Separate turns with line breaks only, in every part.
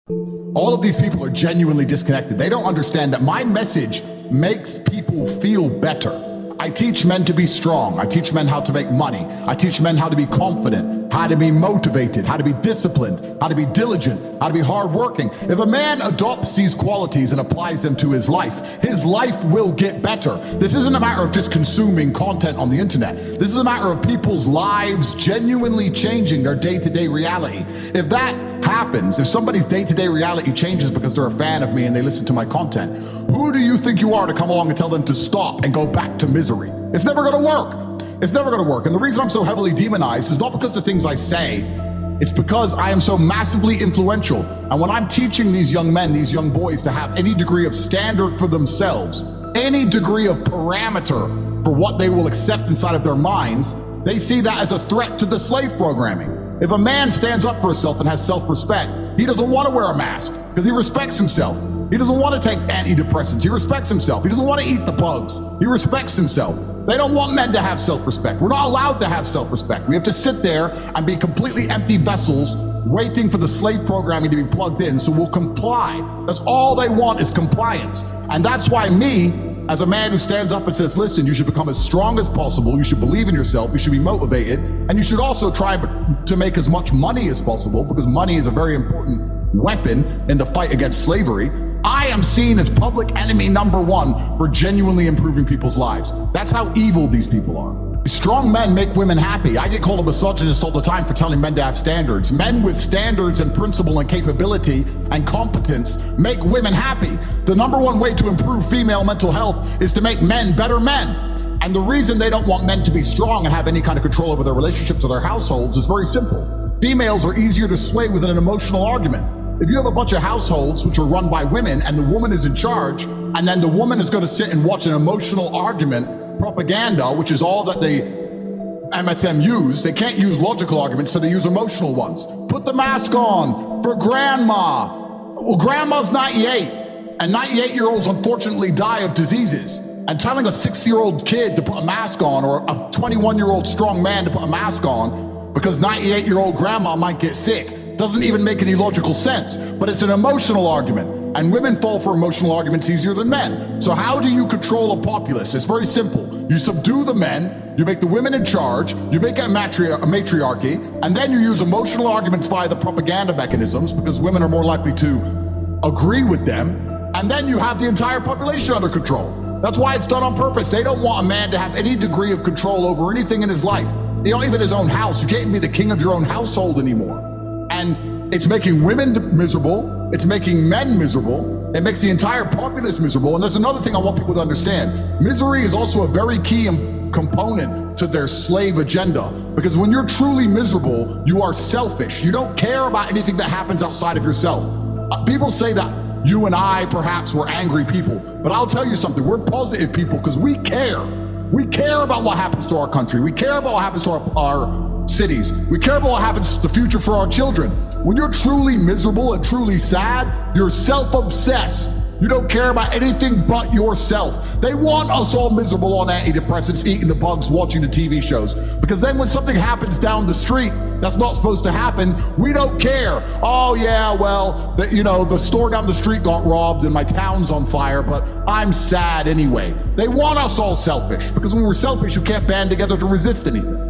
All of these people are genuinely disconnected. They don't understand that my message makes people feel better. I teach men to be strong. I teach men how to make money. I teach men how to be confident, how to be motivated, how to be disciplined, how to be diligent, how to be hardworking. If a man adopts these qualities and applies them to his life will get better. This isn't a matter of just consuming content on the internet. This is a matter of people's lives genuinely changing their day-to-day reality. If that happens, if somebody's day-to-day reality changes because they're a fan of me and they listen to my content, who do you think you are to come along and tell them to stop and go back to misery? It's never going to work. It's never going to work. And the reason I'm so heavily demonized is not because of the things I say. It's because I am so massively influential. And when I'm teaching these young men, these young boys, to have any degree of standard for themselves, any degree of parameter for what they will accept inside of their minds, they see that as a threat to the slave programming. If a man stands up for himself and has self-respect, he doesn't want to wear a mask because he respects himself. He doesn't want to take antidepressants. He respects himself. He doesn't want to eat the bugs. He respects himself. They don't want men to have self-respect. We're not allowed to have self-respect. We have to sit there and be completely empty vessels waiting for the slave programming to be plugged in, so we'll comply. That's all they want, is compliance. And that's why me, as a man who stands up and says, listen, you should become as strong as possible, you should believe in yourself, you should be motivated, and you should also try to make as much money as possible, because money is a very important weapon in the fight against slavery. I am seen as public enemy number one for genuinely improving people's lives. That's how evil these people are. Strong men make women happy. I get called a misogynist all the time for telling men to have standards. Men with standards and principle and capability and competence make women happy. The number one way to improve female mental health is to make men better men. And the reason they don't want men to be strong and have any kind of control over their relationships or their households is very simple. Females are easier to sway with an emotional argument. If you have a bunch of households which are run by women and the woman is in charge, and then the woman is going to sit and watch an emotional argument, propaganda, which is all that the MSM use, they can't use logical arguments, so they use emotional ones. Put the mask on for grandma. Well, grandma's 98, and 98-year-olds unfortunately die of diseases. And telling a 6-year-old kid to put a mask on, or a 21-year-old strong man to put a mask on because 98-year-old grandma might get sick, doesn't even make any logical sense. But it's an emotional argument, and women fall for emotional arguments easier than men. So how do you control a populace? It's very simple. You subdue the men, you make the women in charge, you make it a matriarchy, and then you use emotional arguments via the propaganda mechanisms, because women are more likely to agree with them, and then you have the entire population under control. That's why it's done on purpose. They don't want a man to have any degree of control over anything in his life. You know, even his own house. You can't even be the king of your own household anymore. And it's making women miserable, it's making men miserable, it makes the entire populace miserable. And there's another thing I want people to understand. Misery is also a very key component to their slave agenda, because when you're truly miserable, you are selfish. You don't care about anything that happens outside of yourself. People say that you and I perhaps were angry people, but I'll tell you something, we're positive people because we care. We care about what happens to our country. We care about what happens to our cities. We care about what happens to the future for our children. When you're truly miserable and truly sad, you're self-obsessed. You don't care about anything but yourself. They want us all miserable on antidepressants, eating the bugs, watching the TV shows. Because then when something happens down the street that's not supposed to happen, we don't care. Oh yeah, well, the store down the street got robbed and my town's on fire, but I'm sad anyway. They want us all selfish, because when we're selfish, you can't band together to resist anything.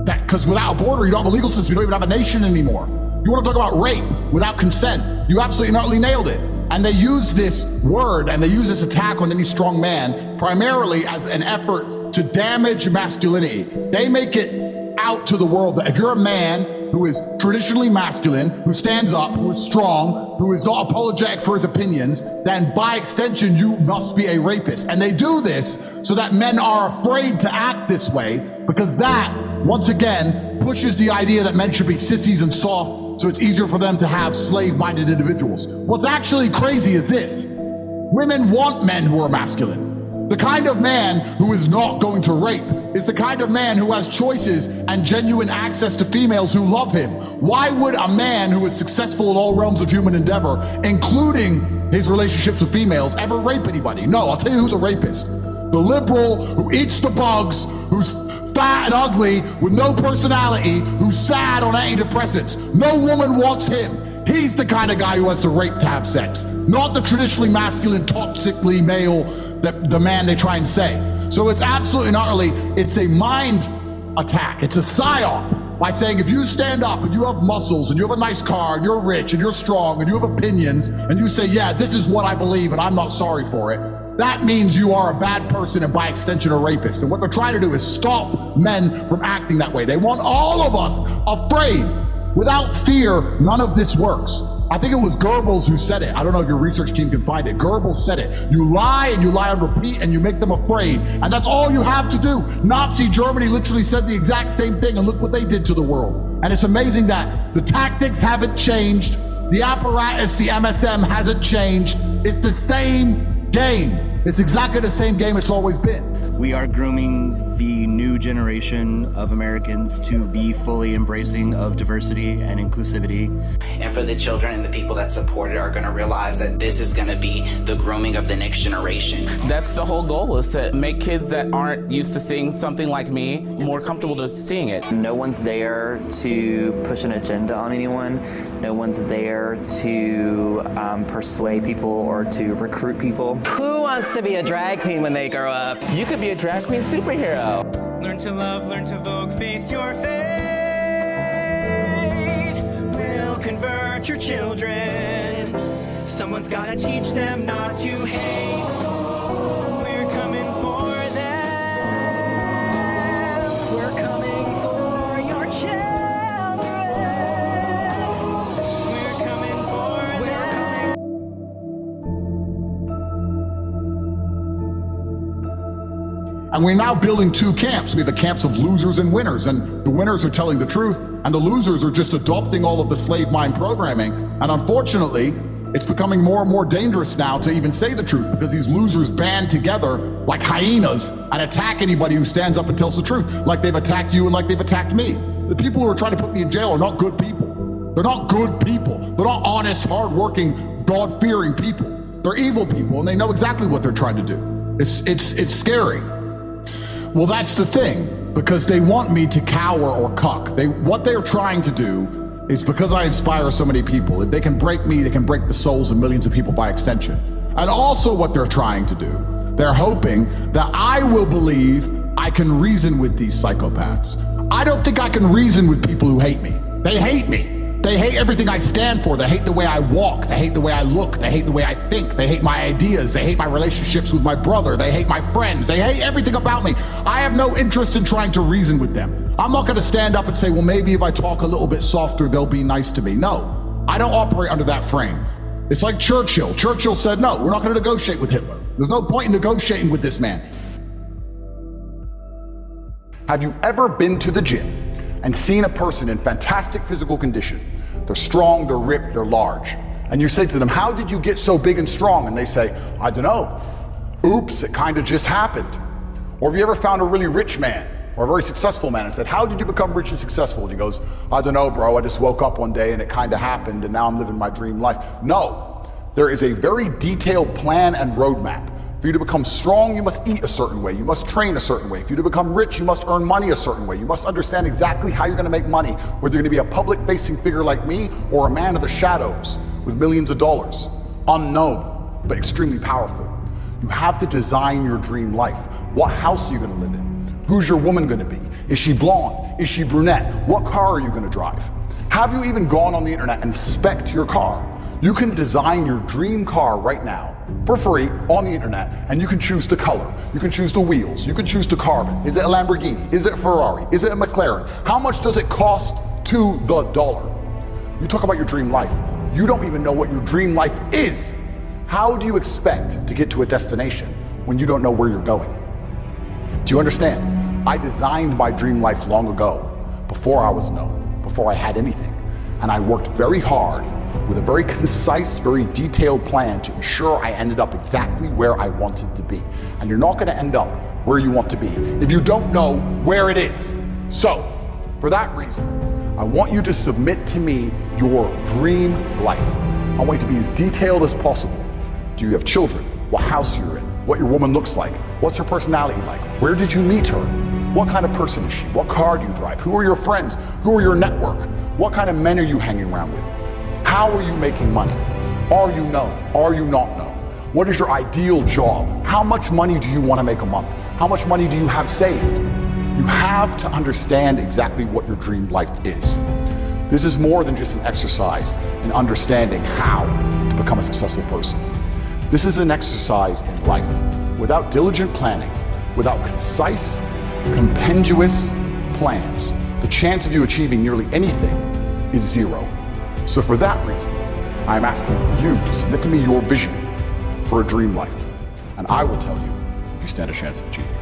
Because without a border, you don't have a legal system, you don't even have a nation anymore. You want to talk about rape without consent? You absolutely and utterly nailed it. And they use this word and they use this attack on any strong man primarily as an effort to damage masculinity. They make it out to the world that if you're a man who is traditionally masculine, who stands up, who is strong, who is not apologetic for his opinions, then by extension, you must be a rapist. And they do this so that men are afraid to act this way, because that, once again, pushes the idea that men should be sissies and soft, so it's easier for them to have slave-minded individuals. What's actually crazy is this. Women want men who are masculine. The kind of man who is not going to rape is the kind of man who has choices and genuine access to females who love him. Why would a man who is successful in all realms of human endeavor, including his relationships with females, ever rape anybody? No, I'll tell you who's a rapist. The liberal who eats the bugs, who's fat and ugly with no personality who's sad on antidepressants. No woman wants him. He's the kind of guy who has to rape to have sex, not the traditionally masculine, toxically male, the man they try and say. So it's absolutely and utterly, it's a mind attack. It's a psyop by saying if you stand up and you have muscles and you have a nice car and you're rich and you're strong and you have opinions and you say, yeah, this is what I believe and I'm not sorry for it, that means you are a bad person and by extension a rapist. And what they're trying to do is stop men from acting that way. They want all of us afraid. Without fear, none of this works. I think it was Goebbels who said it. I don't know if your research team can find it. Goebbels said it. You lie and you lie on repeat and you make them afraid. And that's all you have to do. Nazi Germany literally said the exact same thing and look what they did to the world. And it's amazing that the tactics haven't changed. The apparatus, the MSM hasn't changed. It's the same game. It's exactly the same game it's always been.
We are grooming the new generation of Americans to be fully embracing of diversity and inclusivity.
And for the children and the people that support it are going to realize that this is going to be the grooming of the next generation.
That's the whole goal, is to make kids that aren't used to seeing something like me more comfortable to seeing it.
No one's there to push an agenda on anyone. No one's there to persuade people or to recruit people.
Who wants to be a drag queen when they grow up?
You could be a drag queen superhero.
Learn to love, learn to vogue, face your fate. We'll convert your children. Someone's gotta teach them not to hate. We're coming for them. We're coming for your children. We're coming for them.
And we're now building two camps. We have the camps of losers and winners, and the winners are telling the truth, and the losers are just adopting all of the slave mind programming. And unfortunately, it's becoming more and more dangerous now to even say the truth, because these losers band together like hyenas and attack anybody who stands up and tells the truth, like they've attacked you and like they've attacked me. The people who are trying to put me in jail are not good people. They're not good people. They're not honest, hardworking, God-fearing people. They're evil people, and they know exactly what they're trying to do. It's scary. Well, that's the thing, because they want me to cower or cuck. What they're trying to do is, because I inspire so many people, if they can break me, they can break the souls of millions of people by extension. And also what they're trying to do, they're hoping that I will believe I can reason with these psychopaths. I don't think I can reason with people who hate me. They hate me. They hate everything I stand for. They hate the way I walk. They hate the way I look. They hate the way I think. They hate my ideas. They hate my relationships with my brother. They hate my friends. They hate everything about me. I have no interest in trying to reason with them. I'm not going to stand up and say, well, maybe if I talk a little bit softer, they'll be nice to me. No, I don't operate under that frame. It's like Churchill. Churchill said, no, we're not going to negotiate with Hitler. There's no point in negotiating with this man.
Have you ever been to the gym and seen a person in fantastic physical condition? They're strong, they're ripped, they're large. And you say to them, how did you get so big and strong? And they say, I don't know. Oops, it kind of just happened. Or have you ever found a really rich man or a very successful man and said, how did you become rich and successful? And he goes, I don't know, bro, I just woke up one day and it kind of happened and now I'm living my dream life. No, there is a very detailed plan and roadmap. For you to become strong, you must eat a certain way. You must train a certain way. For you to become rich, you must earn money a certain way. You must understand exactly how you're going to make money, whether you're going to be a public-facing figure like me or a man of the shadows with millions of dollars. Unknown, but extremely powerful. You have to design your dream life. What house are you going to live in? Who's your woman going to be? Is she blonde? Is she brunette? What car are you going to drive? Have you even gone on the internet and spec'd your car? You can design your dream car right now for free on the internet, and you can choose the color, you can choose the wheels, you can choose the carbon. Is it a Lamborghini? Is it a Ferrari? Is it a McLaren? How much does it cost to the dollar? You talk about your dream life. You don't even know what your dream life is. How do you expect to get to a destination when you don't know where you're going? Do you understand? I designed my dream life long ago, before I was known, before I had anything. And I worked very hard with a very concise, very detailed plan to ensure I ended up exactly where I wanted to be. And you're not going to end up where you want to be if you don't know where it is. So, for that reason, I want you to submit to me your dream life. I want you to be as detailed as possible. Do you have children? What house you're in? What your woman looks like? What's her personality like? Where did you meet her? What kind of person is she? What car do you drive? Who are your friends? Who are your network? What kind of men are you hanging around with? How are you making money? Are you known? Are you not known? What is your ideal job? How much money do you want to make a month? How much money do you have saved? You have to understand exactly what your dream life is. This is more than just an exercise in understanding how to become a successful person. This is an exercise in life. Without diligent planning, without concise, compendious plans, the chance of you achieving nearly anything is zero. So for that reason, I'm asking for you to submit to me your vision for a dream life, and I will tell you if you stand a chance of achieving it.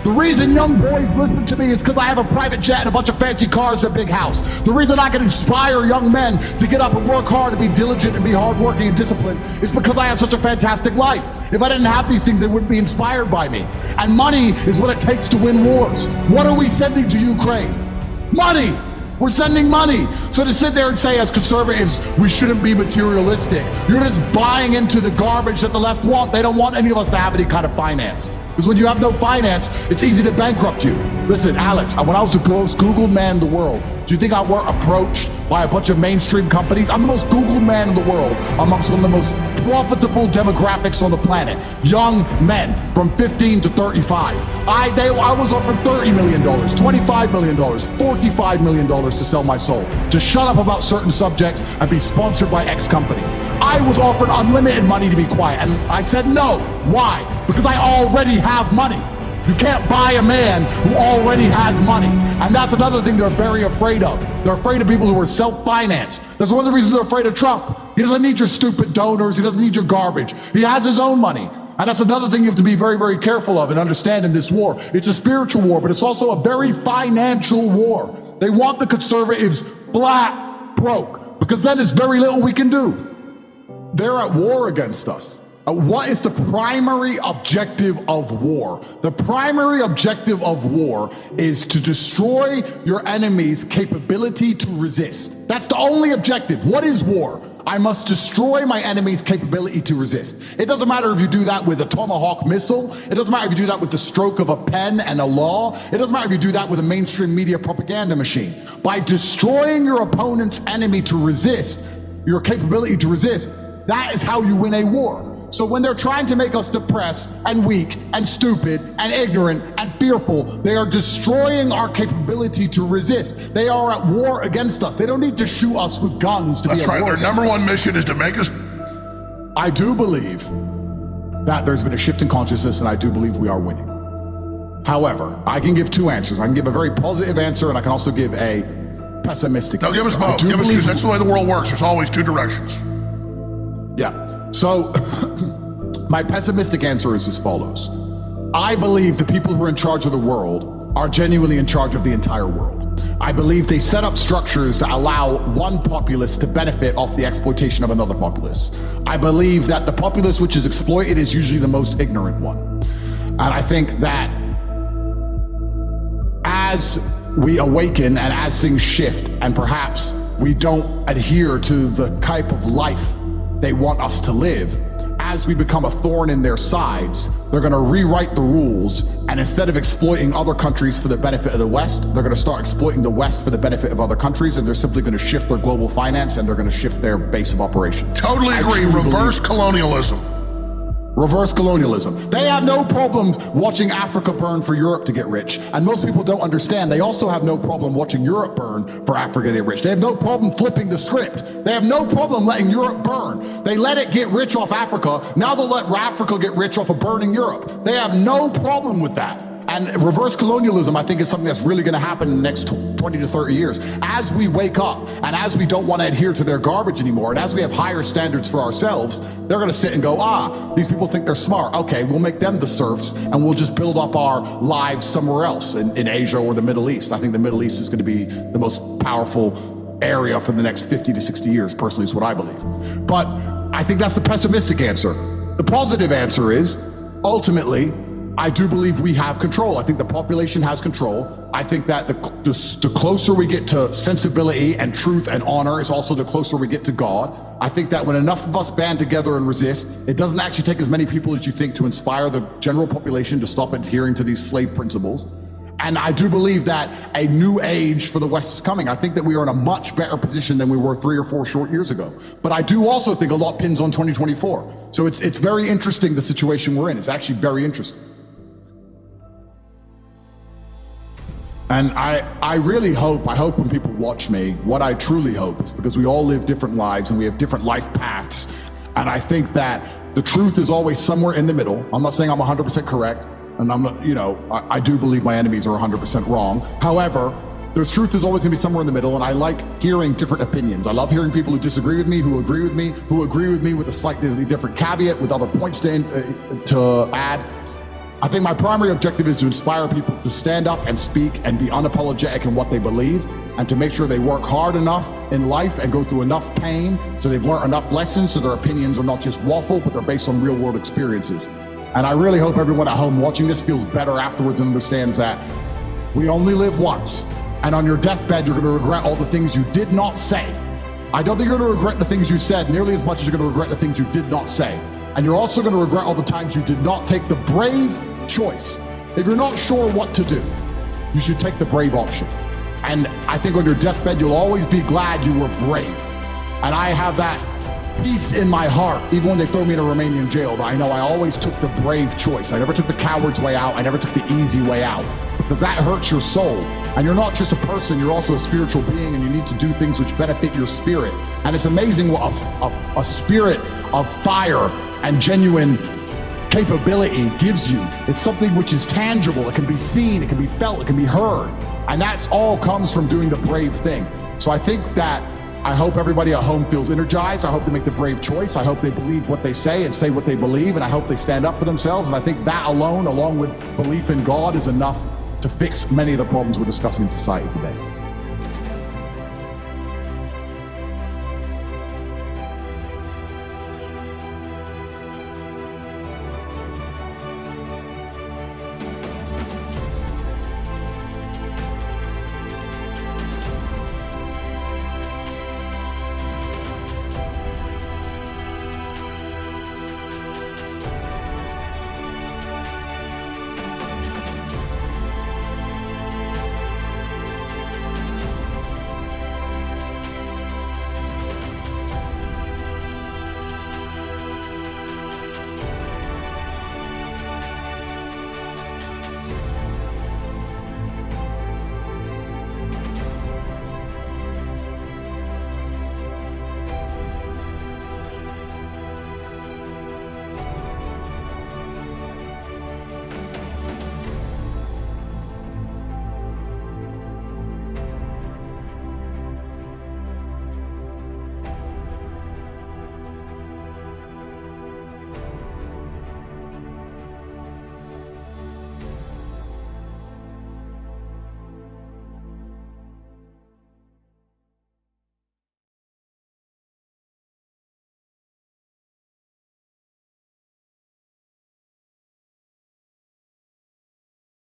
The reason young boys listen to me is because I have a private jet and a bunch of fancy cars and a big house. The reason I can inspire young men to get up and work hard and be diligent and be hardworking and disciplined is because I have such a fantastic life. If I didn't have these things, they wouldn't be inspired by me. And money is what it takes to win wars. What are we sending to Ukraine? Money! We're sending money. So to sit there and say as conservatives, we shouldn't be materialistic, you're just buying into the garbage that the left want. They don't want any of us to have any kind of finance. Because when you have no finance, it's easy to bankrupt you. Listen, Alex, when I was the most Googled man in the world, do you think I were approached by a bunch of mainstream companies? I'm the most Googled man in the world amongst one of the most profitable demographics on the planet. Young men from 15 to 35. I was offered $30 million, $25 million, $45 million to sell my soul, to shut up about certain subjects and be sponsored by X company. I was offered unlimited money to be quiet, and I said no. Why? Because I already have money. You can't buy a man who already has money. And that's another thing they're very afraid of. They're afraid of people who are self-financed. That's one of the reasons they're afraid of Trump. He doesn't need your stupid donors. He doesn't need your garbage. He has his own money. And that's another thing you have to be very, very careful of and understand in this war. It's a spiritual war, but it's also a very financial war. They want the conservatives flat broke, because then there's very little we can do. They're at war against us. What is the primary objective of war? The primary objective of war is to destroy your enemy's capability to resist. That's the only objective. What is war? I must destroy my enemy's capability to resist. It doesn't matter if you do that with a Tomahawk missile. It doesn't matter if you do that with the stroke of a pen and a law. It doesn't matter if you do that with a mainstream media propaganda machine. By destroying your opponent's enemy to resist, your capability to resist, that is how you win a war. So when they're trying to make us depressed and weak and stupid and ignorant and fearful, they are destroying our capability to resist. They are at war against us. They don't need to shoot us with guns to be at war.
That's right. Their number one mission is to make us...
I do believe that there's been a shift in consciousness, and I do believe we are winning. However, I can give two answers. I can give a very positive answer, and I can also give a pessimistic answer.
No, give us both. Give us, because that's the way the world works. There's always two directions.
Yeah. So, my pessimistic answer is as follows. I believe the people who are in charge of the world are genuinely in charge of the entire world. I believe they set up structures to allow one populace to benefit off the exploitation of another populace. I believe that the populace which is exploited is usually the most ignorant one. And I think that as we awaken and as things shift, and perhaps we don't adhere to the type of life they want us to live, as we become a thorn in their sides, they're going to rewrite the rules, and instead of exploiting other countries for the benefit of the West, they're going to start exploiting the West for the benefit of other countries, and they're simply going to shift their global finance, and they're going to shift their base of operation.
Totally agree. Reverse colonialism.
Reverse colonialism. They have no problem watching Africa burn for Europe to get rich. And most people don't understand, they also have no problem watching Europe burn for Africa to get rich. They have no problem flipping the script. They have no problem letting Europe burn. They let it get rich off Africa. Now they'll let Africa get rich off of burning Europe. They have no problem with that. And reverse colonialism, I think, is something that's really going to happen in the next 20 to 30 years. As we wake up, and as we don't want to adhere to their garbage anymore, and as we have higher standards for ourselves, they're going to sit and go, these people think they're smart. Okay, we'll make them the serfs, and we'll just build up our lives somewhere else, in Asia or the Middle East. I think the Middle East is going to be the most powerful area for the next 50 to 60 years, personally, is what I believe. But I think that's the pessimistic answer. The positive answer is, ultimately, I do believe we have control. I think the population has control. I think that the closer we get to sensibility and truth and honor is also the closer we get to God. I think that when enough of us band together and resist, it doesn't actually take as many people as you think to inspire the general population to stop adhering to these slave principles. And I do believe that a new age for the West is coming. I think that we are in a much better position than we were 3 or 4 short years ago. But I do also think a lot pins on 2024. So it's very interesting, the situation we're in. It's actually very interesting. And I really hope when people watch me, what I truly hope is, because we all live different lives and we have different life paths. And I think that the truth is always somewhere in the middle. I'm not saying I'm 100% correct. And I'm not, I do believe my enemies are 100% wrong. However, the truth is always gonna be somewhere in the middle, and I like hearing different opinions. I love hearing people who disagree with me, who agree with me with a slightly different caveat, with other points to add. I think my primary objective is to inspire people to stand up and speak and be unapologetic in what they believe, and to make sure they work hard enough in life and go through enough pain so they've learned enough lessons so their opinions are not just waffle, but they're based on real world experiences. And I really hope everyone at home watching this feels better afterwards and understands that we only live once. And on your deathbed, you're going to regret all the things you did not say. I don't think you're going to regret the things you said nearly as much as you're going to regret the things you did not say. And you're also going to regret all the times you did not take the brave choice. If you're not sure what to do, you should take the brave option. And I think on your deathbed, you'll always be glad you were brave. And I have that peace in my heart, even when they throw me in a Romanian jail, that I know I always took the brave choice. I never took the coward's way out. I never took the easy way out, because that hurts your soul. And you're not just a person, you're also a spiritual being, and you need to do things which benefit your spirit. And it's amazing what a spirit of fire and genuine capability gives you. It's something which is tangible. It can be seen, it can be felt, it can be heard. And that's all comes from doing the brave thing. So I think that I hope everybody at home feels energized. I hope they make the brave choice. I hope they believe what they say and say what they believe. And I hope they stand up for themselves. And I think that alone, along with belief in God, is enough to fix many of the problems we're discussing in society today.